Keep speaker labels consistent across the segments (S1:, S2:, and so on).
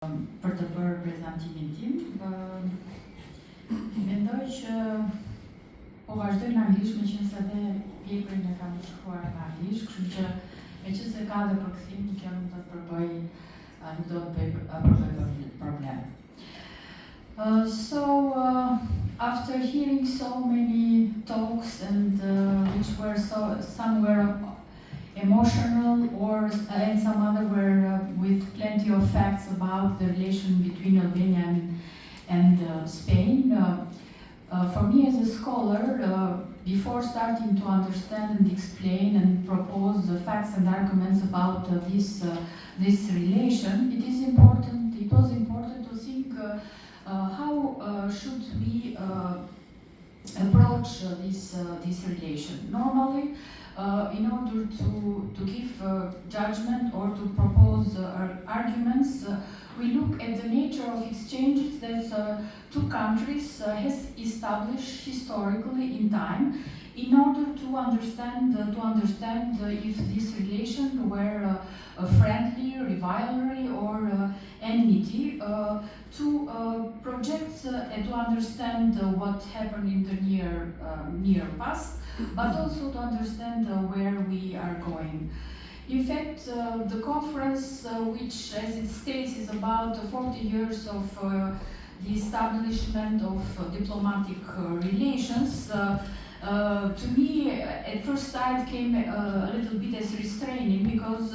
S1: Për të bërë prezantimin tim, mendoj që po vazhdoj në anglisht, meqense edhe pjekrin e kam shkruar në anglisht, kështu që meqense ka dhe përkthim, kjo nuk do të përbëj problem. After hearing so many talks and which were some were emotional and some other were with plenty of facts about the relation between Albania and Spain. For me as a scholar, before starting to understand and explain and propose the facts and arguments about this relation, it was important to think how should we approach this relation. Normally, in order to give judgment or to propose arguments, we look at the nature of exchanges that two countries has established historically in time, in order to understand if this relation were friendly, rivalry, or enmity, to project and to understand what happened in the near past, but also to understand where we are going. In fact, the conference, which as it states is about 40 years of the establishment of diplomatic relations, to me at first sight came a little bit as restraining, because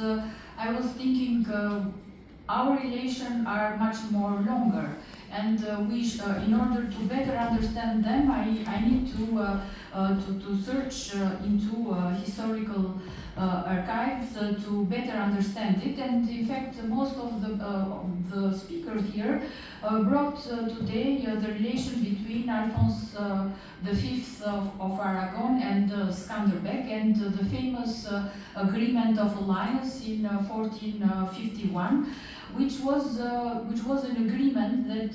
S1: I was thinking our relations are much more longer, and in order to better understand them, I need to search into historical archives to better understand it. And in fact, most of the speakers here brought today the relation between Alphonse V of Aragon and Skanderbeg, and the famous agreement of alliance in 1451, which was an agreement that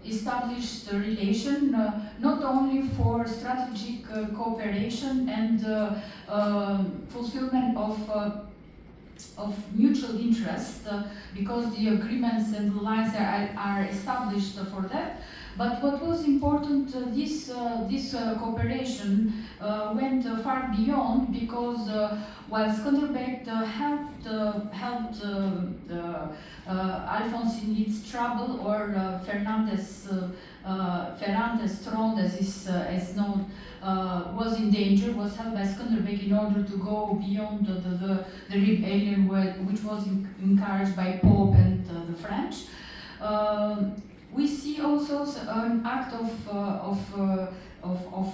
S1: established a relation not only for strategic cooperation and fulfillment of mutual interest, because the agreements and the lines are established for that. But what was important, this cooperation went far beyond, because while Skanderbeg helped Alphonse in its trouble, or Ferrantes throne, as known, was in danger, was held by Skanderbeg in order to go beyond the rebellion, which was encouraged by Pope and the French. We see also an act of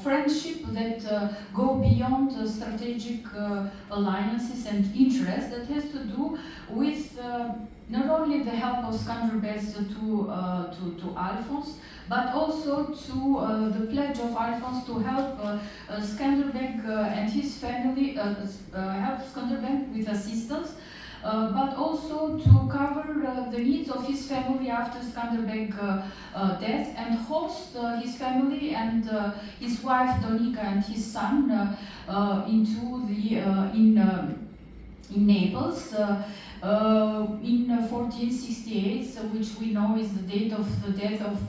S1: friendship that go beyond strategic alliances and interests, that has to do with not only the help of Skanderbeg to Alphonse, but also to the pledge of Alphonse to help Skanderbeg and his family, help Skanderbeg with assistance, but also to cover the needs of his family after Skanderbeg's death, and host his family and his wife Donica and his son in Naples in 1468, which we know is the date of the death of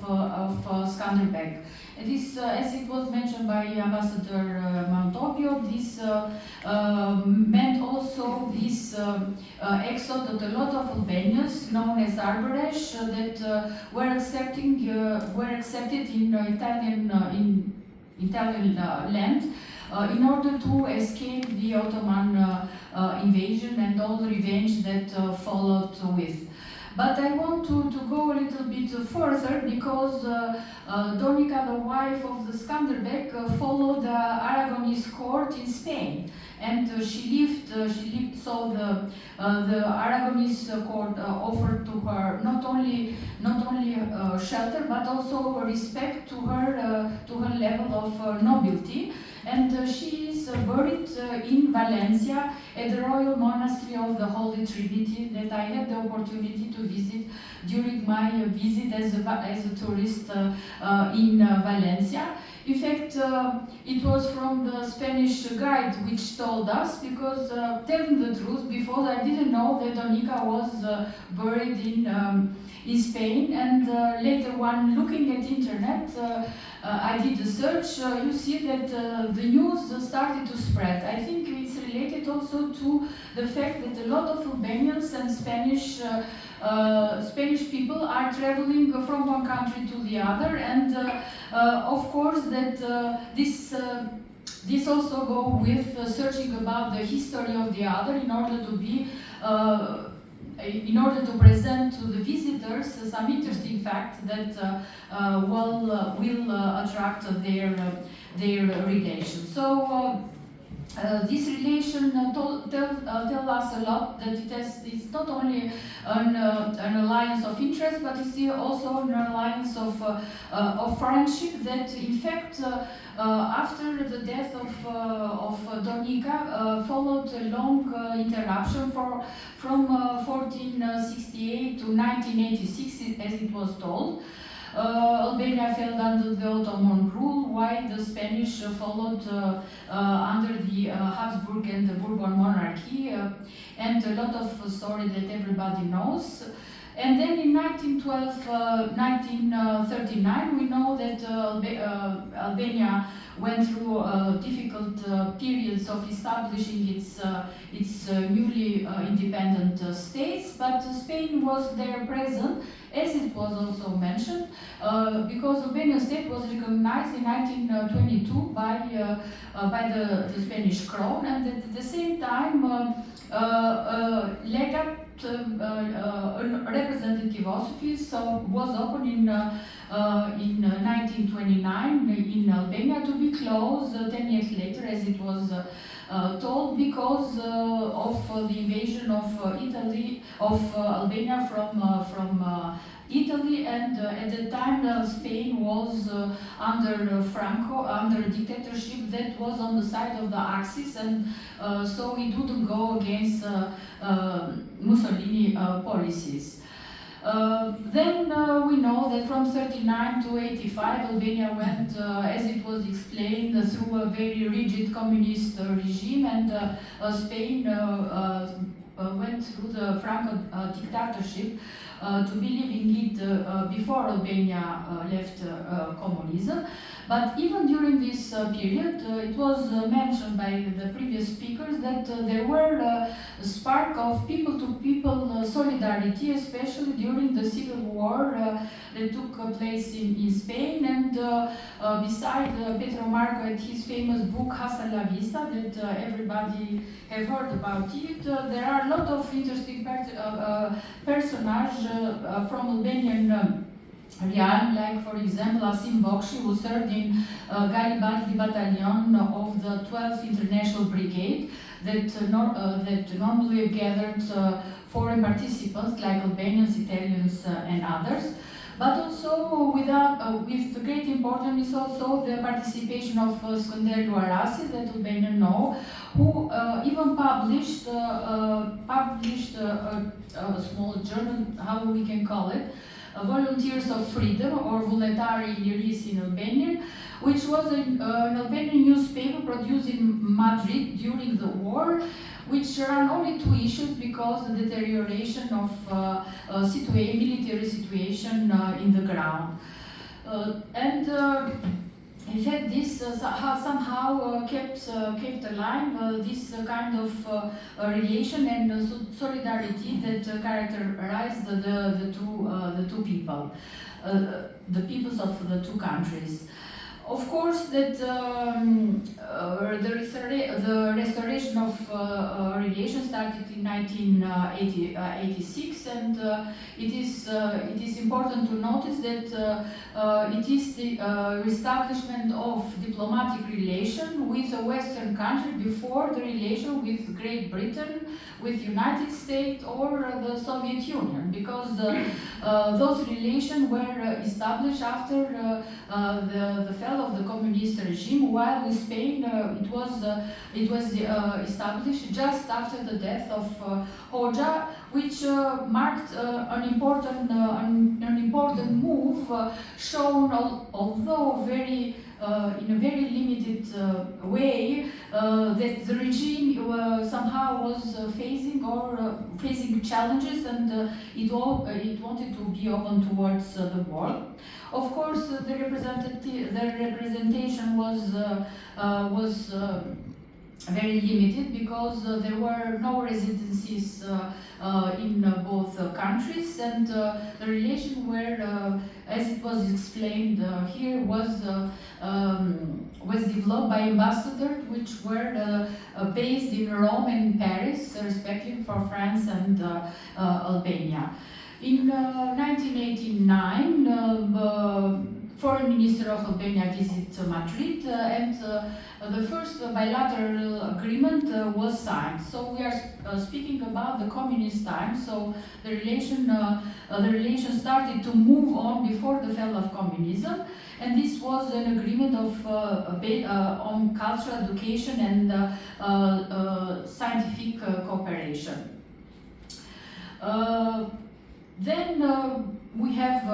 S1: Skanderbeg. This, as it was mentioned by Ambassador Montopio, this meant also this exodus of a lot of Albanians, known as Arboresh, that were accepted in Italian land in order to escape the Ottoman invasion and all the revenge that followed with. But I want to go a little bit further, because Donica, the wife of the Skanderbeg, followed the Aragonese court in Spain, and she lived. So the Aragonese court offered to her not only shelter, but also respect to her level of nobility. And she is buried in Valencia at the Royal Monastery of the Holy Trinity, that I had the opportunity to visit during my visit as a tourist in Valencia. In fact, it was from the Spanish guide which told us, because telling the truth, before I didn't know that Donica was buried in Spain, and later when looking at internet, I did a search, you see that the news started to spread. I think it's related also to the fact that a lot of Albanians and Spanish people are traveling from one country to the other, and of course that this also go with searching about the history of the other in order to present to the visitors some interesting facts that will attract their relation. So this relation tell us a lot, that it's not only an alliance of interest, but it's also an alliance of friendship, that in fact after the death of Donica followed a long interruption from 1468 to 1986, as it was told. Albania fell under the Ottoman rule, while the Spanish followed under the Habsburg and the Bourbon monarchy, and a lot of story that everybody knows. And then in 1939, we know that Albania went through difficult periods of establishing its newly independent states, but Spain was there present, as it was also mentioned, because Albanian state was recognized in 1922 by the Spanish crown, and at the same time legate a representative office was opened in 1929 in Albania, to be closed 10 years later, as it was told, because of the invasion of Albania from Italy, and at the time Spain was under Franco, under a dictatorship that was on the side of the Axis, and so it wouldn't go against Mussolini policies. Then we know that from 39 to 85, Albania went, as it was explained, through a very rigid communist regime, and Spain went through the Franco dictatorship to be living it before Albania left communism. But even during this period, it was mentioned by the previous speakers that there were a spark of people-to-people solidarity, especially during the civil war that took place in Spain. And beside Pedro Marco and his famous book Hasta la Vista, that everybody have heard about it, there are a lot of interesting personages from Albanian realm, like for example Asim Bokshi, who served in Garibaldi Battalion of the 12th International Brigade, that normally gathered foreign participants like Albanians, Italians, and others. But also with great importance is also the participation of Skanderu Arasi, that Albanians know, who even published a small journal, how we can call it, Volunteers of Freedom, or Voluntari Liris in Albanian, which was an Albanian newspaper produced in Madrid during the war, which ran only 2 issues because of the deterioration of military situation in the ground. In fact, this somehow kept alive this kind of relation and solidarity that characterized the two people, the peoples of the two countries. Of course, that the restoration of relations started in 1986, and it is important to notice that it is the establishment of diplomatic relation with a Western country before the relation with Great Britain, with United States, or the Soviet Union, because those relations were established after the fall of the communist regime, while in Spain it was established just after the death of Hoxha, which marked an important move, shown although very in a very limited way that the regime somehow was facing challenges, and it wanted to be open towards the world. Of course, the representation was very limited because there were no residencies in both countries, and the relation were, as it was explained here, was developed by ambassadors which were based in Rome and Paris, respectively, for France and Albania. In 1989, Foreign Minister of Albania visited Madrid, and the first bilateral agreement was signed. So we are speaking about the communist times. So the relation started to move on before the fall of communism, and this was an agreement of on cultural education and scientific cooperation. Then we have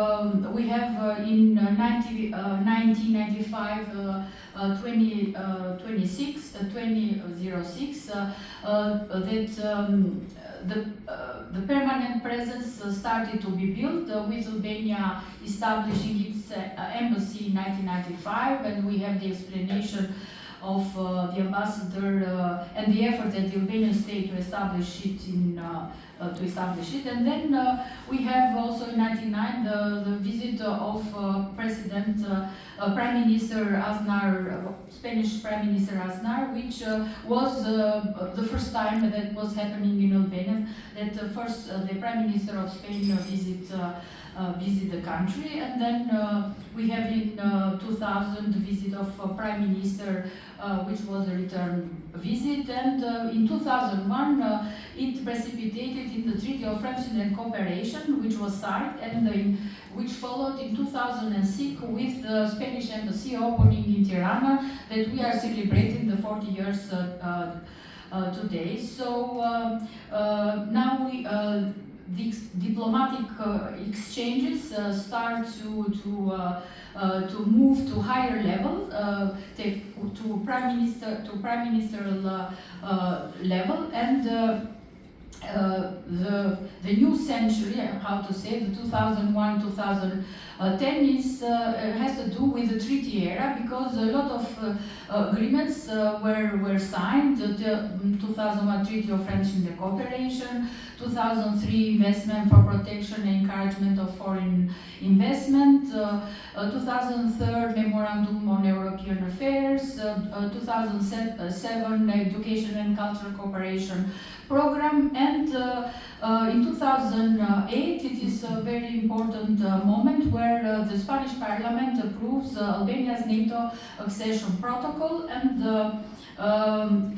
S1: in 1995 2006 that the permanent presence started to be built, with Albania establishing its embassy in 1995, and we have the explanation of the ambassador and the effort that the Albanian state to establish it and then we have also in 1999 the visit of Prime Minister Aznar, Spanish Prime Minister Aznar, which was the first time that was happening in Albania, that the Prime Minister of Spain visit the country. And then we have in 2000 the visit of Prime Minister, which was a return visit, and in 2001 it precipitated in the Treaty of Friendship and Cooperation, which was signed, and which followed in 2006 with the Spanish embassy opening in Tirana, that we are celebrating the 40 years today. So now the diplomatic exchanges start to move to higher level, to prime ministerial level, and the new century, how to say, the 2001-2010 has to do with the treaty era, because a lot of agreements were signed. The 2001 Treaty of Friendship and Cooperation, 2003 Investment for Protection and Encouragement of Foreign Investment, 2003 Memorandum on European Affairs, 2007 Education and Cultural Cooperation Program, and in 2008 it is a very important moment where the Spanish Parliament approves Albania's NATO accession protocol, and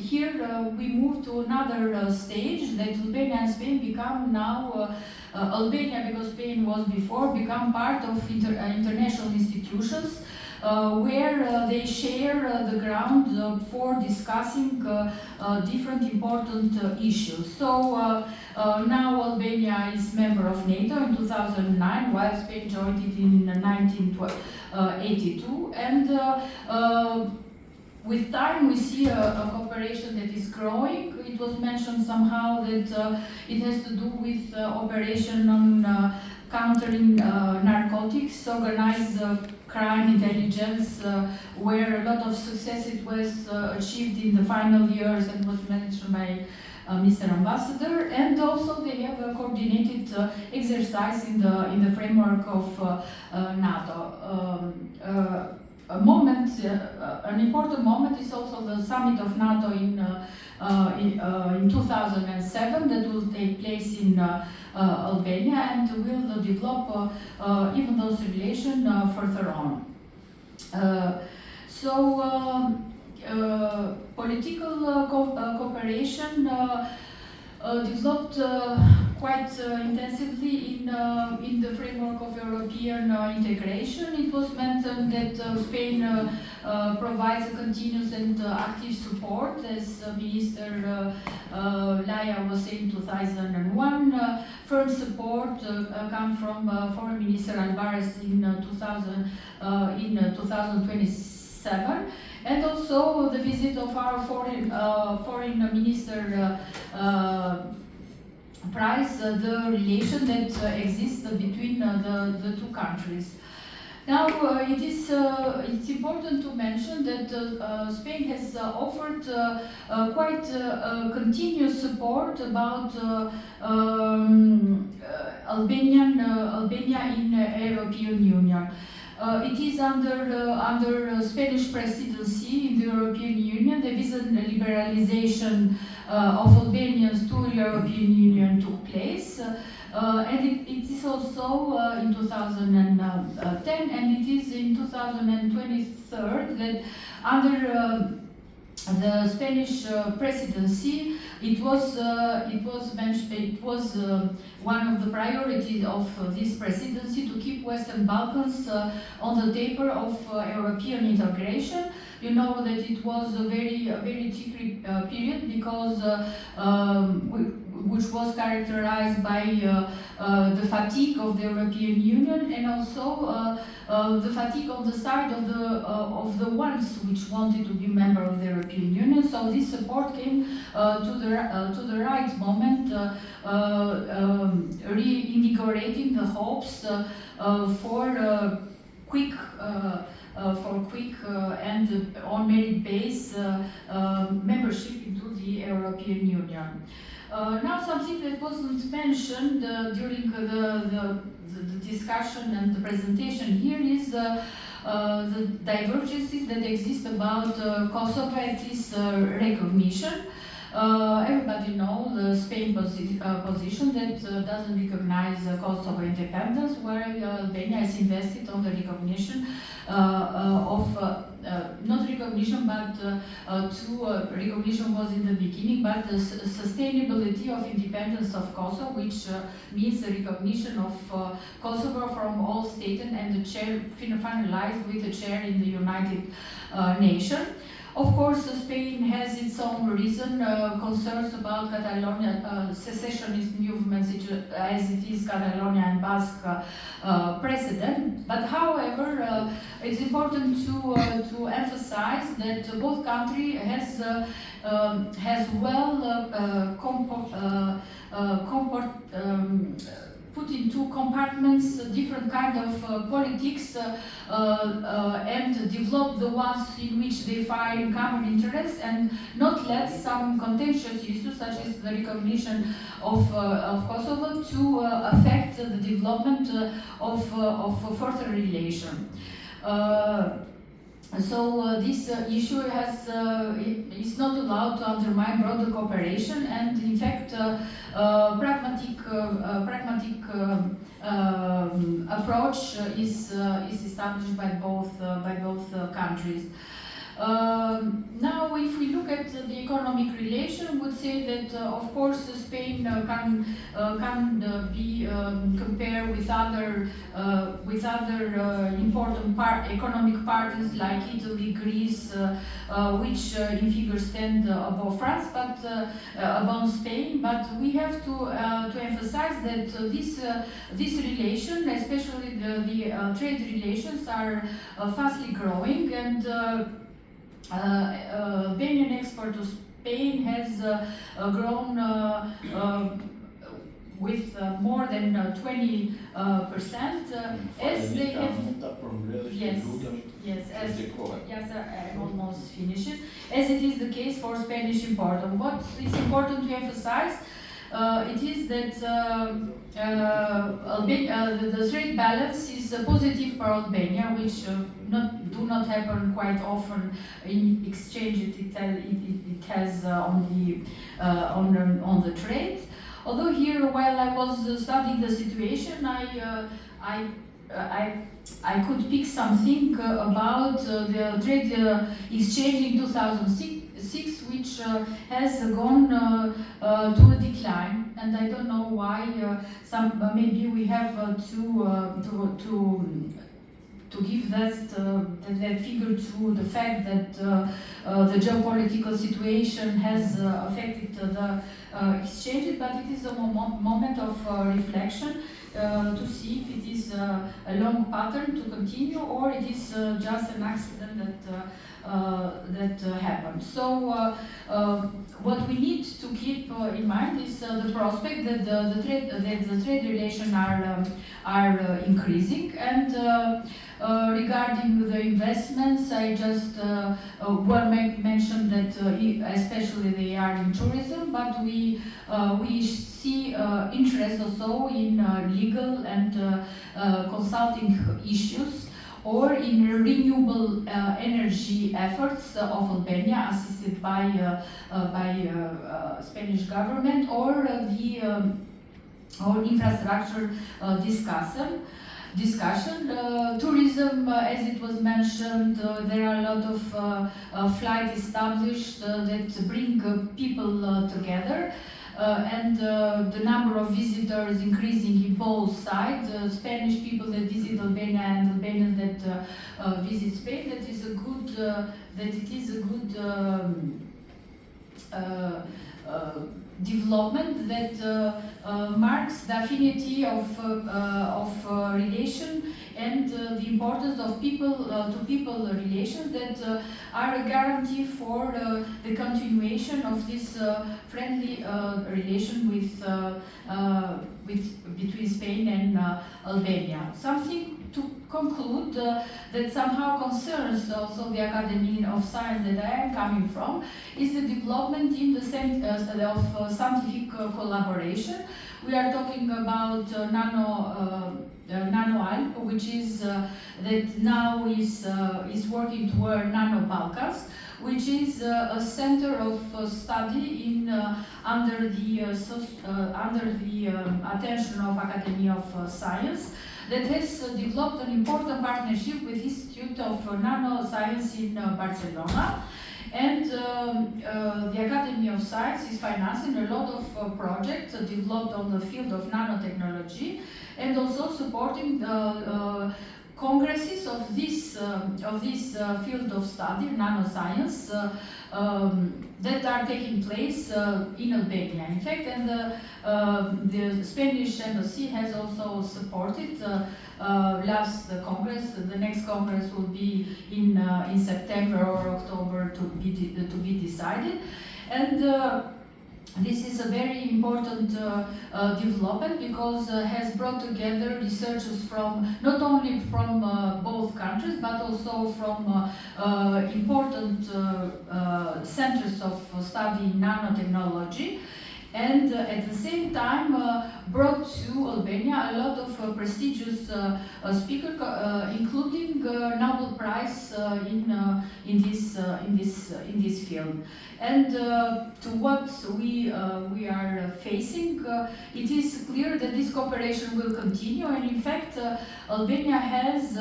S1: here we move to another stage, that Albania and Spain become now Albania, because Spain was before, become part of international institutions where they share the ground for discussing different important issues. So now Albania is member of NATO in 2009, while Spain joined it in 1982, and with time we see a cooperation that is growing. It was mentioned somehow that it has to do with operation on countering narcotics, organized crime intelligence, where a lot of success it was achieved in the final years and was mentioned by Mr. Ambassador, and also they have a coordinated exercise in the framework of NATO. An important moment is also the summit of NATO in 2007 that will take place in Albania, and will develop even those relations further on. Political cooperation developed quite intensively in the framework of European integration. It was mentioned that Spain provides a continuous and active support, as Minister Laya was saying in 2001. Firm support comes from Foreign Minister Alvarez in 2027, 2007, and also the visit of our foreign minister Price, the relation that exists between the two countries. Now, it's important to mention that Spain has offered quite continuous support about Albania in European Union. It is under Spanish presidency in the European Union, the visa liberalization of Albanians to European Union took place. And it is also in 2010, and it is in 2023 that under the Spanish presidency, it was one of the priorities of this presidency to keep Western Balkans on the taper of European integration. You know that it was a very tricky period because which was characterized by the fatigue of the European Union, and also the fatigue on the side of the ones which wanted to be member of the European Union. So this support came to the right moment, reinvigorating the hopes for quick and on merit base membership into the European Union. Now, something that wasn't mentioned during the discussion and the presentation here is the divergences that exist about Kosovo and its recognition. Everybody knows the Spain position that doesn't recognize Kosovo independence, where Albania has invested on the recognition not recognition, but recognition was in the beginning, but the sustainability of independence of Kosovo, which means the recognition of Kosovo from all states and the chair finalized with the chair in the United Nations. Of course, Spain has its own reason, concerns about Catalonia, secessionist movements, as it is Catalonia and Basque precedent. But however, it's important to emphasize that both countries has put into compartments different kind of politics and develop the ones in which they find common interests, and not let some contentious issues such as the recognition of Kosovo to affect the development of further relation. So this issue is not allowed to undermine broader cooperation, and in fact, pragmatic approach is established by both countries. Now, if we look at the economic relation, would say that of course Spain can be compared with other important economic partners like Italy, Greece, which in figure stand above France, but above Spain. But we have to emphasize that this relation, especially the trade relations, are fastly growing, and Albanian export to Spain has grown with more than 20%. As they have, I'm almost finished. As it is the case for Spanish import. And what is important to emphasize, it is that the trade balance is positive for Albania, which do not happen quite often in exchange it has on the trade. Although here, while I was studying the situation, I could pick something about the trade exchange in 2006, which has gone to a decline, and I don't know why. Maybe we have to give that figure to the fact that the geopolitical situation has affected the exchanges, but it is a moment of reflection to see if it is a long pattern to continue, or it is just an accident that happened. So what we need to keep in mind is the prospect that the trade relations are increasing, and regarding the investments, I just mentioned that especially they are in tourism, but we see interest also in legal and consulting issues, or in renewable energy efforts of Albania, assisted by Spanish government, or the or infrastructure discussion. Tourism, as it was mentioned, there are a lot of flights established that bring people together. And the number of visitors increasing in both sides. Spanish people that visit Albania and Albanians that visit Spain. That is a good. Development that marks the affinity of relation, and the importance of people-to-people relations that are a guarantee for the continuation of this friendly relation between Spain and Albania. Something to conclude that somehow concerns also the Academy of Science that I am coming from is the development in the sense of scientific collaboration. We are talking about NanoAlp, which is that now is working toward Nano Balkans, which is a center of study in under the attention of Academy of Science, that has developed an important partnership with Institute of Nanoscience in Barcelona. And the Academy of Science is financing a lot of projects developed on the field of nanotechnology, and also supporting the congresses of this field of study, nanoscience, that are taking place in Albania. In fact, and the Spanish embassy has also supported last Congress. The next Congress will be in September or October to be decided, and this is a very important development, because has brought together researchers from not only from both countries, but also from important centers of study in nanotechnology, and at the same time brought to Albania a lot of prestigious speakers, including Nobel Prize in this field. And to what we are facing, it is clear that this cooperation will continue. And in fact, Albania has,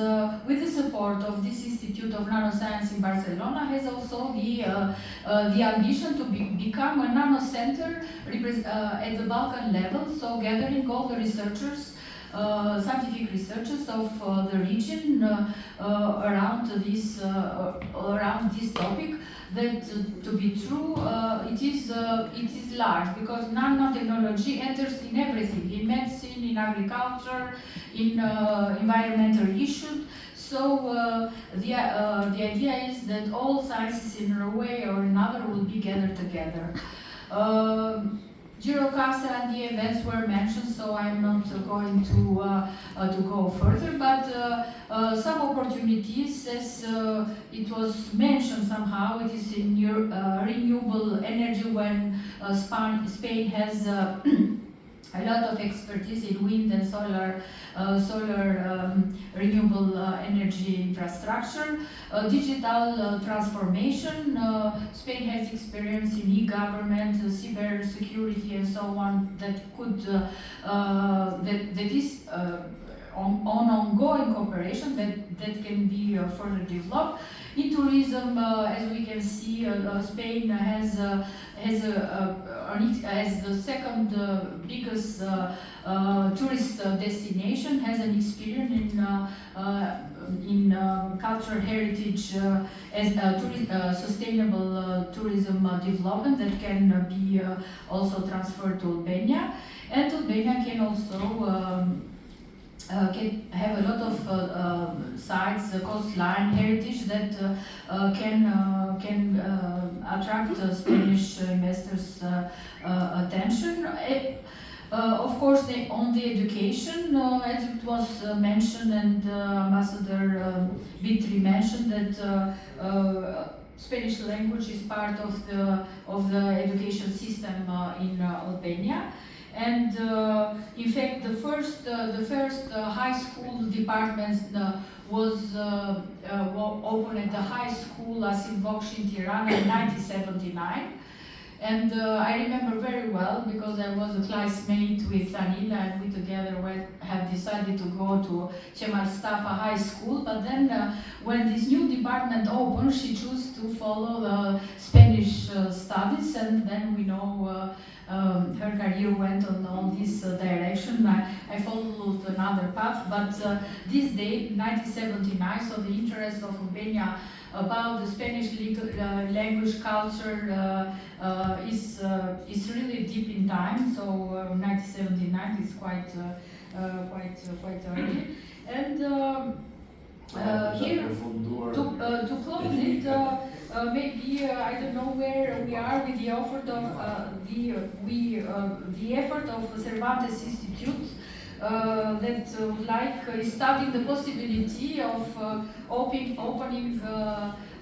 S1: with the support of this Institute of Nanoscience in Barcelona, has also the ambition to become a nano center at the Balkan level. So gathering all the researchers, scientific researchers of the region around this topic. That to be true, it is large, because nanotechnology enters in everything, in medicine, in agriculture, in environmental issues. So the idea is that all sciences in a way or another will be gathered together. Girocast and the events were mentioned, so I'm not going to go further, but some opportunities, as it was mentioned somehow, it is in renewable energy, when Spain has a lot of expertise in wind and solar renewable energy infrastructure, digital transformation. Spain has experience in e-government, cyber security, and so on. That could that is on ongoing cooperation that can be further developed. In tourism, as we can see, Spain has the second biggest tourist destination, has an experience in cultural heritage as sustainable tourism development that can be also transferred to Albania, and Albania can also can have a lot of sites, coastline heritage that can attract Spanish investors' attention. Of course, on the education, as it was mentioned, and Ambassador Bitri mentioned that Spanish language is part of the education system in Albania. And in fact, the first high school department was opened at the high school Asim Voksh in Tirana in 1979. And I remember very well because I was a classmate with Anila, and we together have decided to go to Cemal Stafa High School. But then when this new department opened, she chose to follow the Spanish studies, and then we know her career went on all this direction. I followed another path, but this day, 1979, so the interest of Albania about the Spanish language culture is really deep in time. So 1979 is quite early, and here to close it, maybe I don't know where we are with the effort of the effort of Cervantes Institute. That would like studying the possibility of opening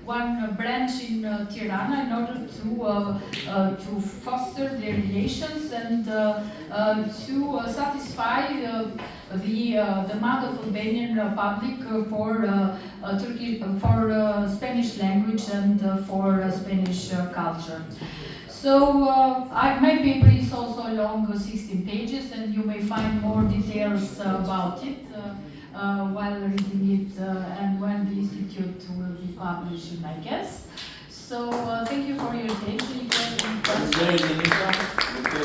S1: one branch in Tirana in order to foster the relations and to satisfy the demand of Albanian public for Spanish language and for Spanish culture. So my paper is also long, 16 pages, and you may find more details about it while reading it and when the institute will be publishing, I guess. So thank you for your attention. If you have any questions.